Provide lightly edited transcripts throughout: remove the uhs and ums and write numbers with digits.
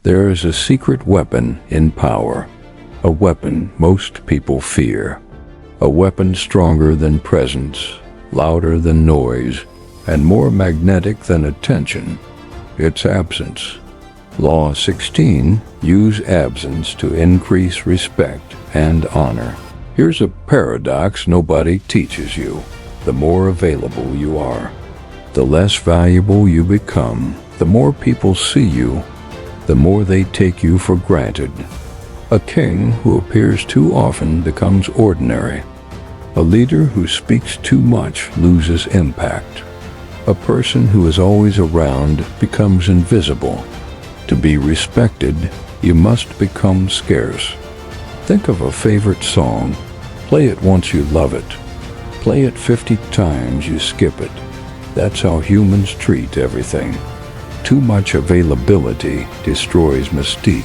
There is a secret weapon in power, a weapon most people fear, a weapon stronger than presence, louder than noise, and more magnetic than attention. It's absence. Law 16, use absence to increase respect and honor. Here's a paradox nobody teaches you. The more available you are, the less valuable you become. The more people see you, the more they take you for granted. A king who appears too often becomes ordinary. A leader who speaks too much loses impact. A person who is always around becomes invisible. To be respected, you must become scarce. Think of a favorite song. Play it once you love it. Play it 50 times you skip it. That's how humans treat everything. Too much availability destroys mystique.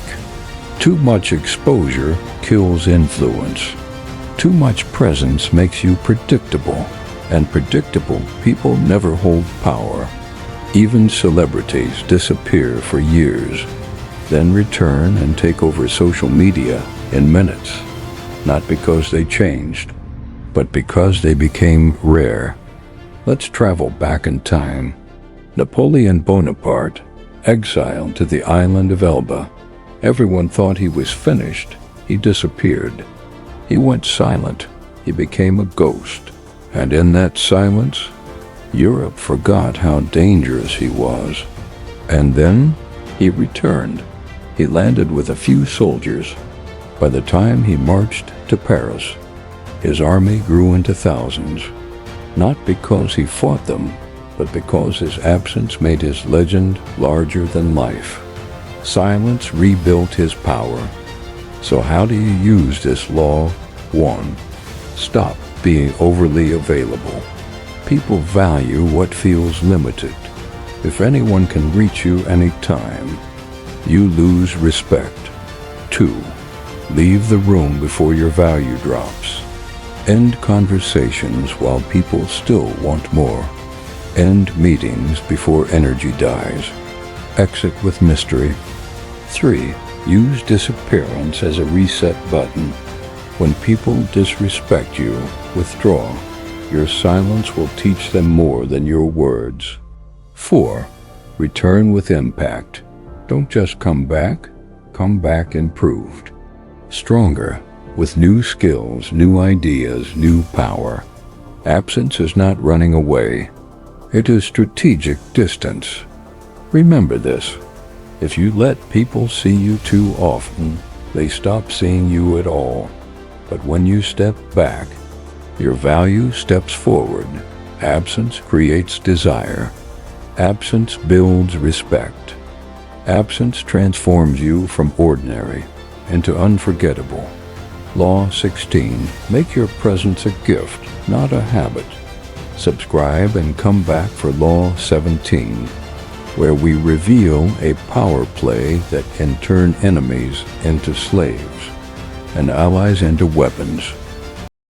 Too much exposure kills influence. Too much presence makes you predictable, and predictable people never hold power. Even celebrities disappear for years, then return and take over social media in minutes, not because they changed, but because they became rare. Let's travel back in time. Napoleon Bonaparte, exiled to the island of Elba. Everyone thought he was finished. He disappeared. He went silent. He became a ghost. And in that silence, Europe forgot how dangerous he was. And then he returned. He landed with a few soldiers. By the time he marched to Paris, his army grew into thousands. Not because he fought them, but because his absence made his legend larger than life. Silence rebuilt his power. So how do you use this law? 1. Stop being overly available. People value what feels limited. If anyone can reach you anytime, you lose respect. 2. Leave the room before your value drops. End conversations while people still want more. End meetings before energy dies. Exit with mystery. 3. Use disappearance as a reset button. When people disrespect you, withdraw. Your silence will teach them more than your words. 4. Return with impact. Don't just come back improved. Stronger, with new skills, new ideas, new power. Absence is not running away. It is strategic distance. Remember this. If you let people see you too often, they stop seeing you at all. But when you step back, your value steps forward. Absence creates desire. Absence builds respect. Absence transforms you from ordinary into unforgettable. Law 16. Make your presence a gift, not a habit. Subscribe and come back for Law 17, where we reveal a power play that can turn enemies into slaves and allies into weapons.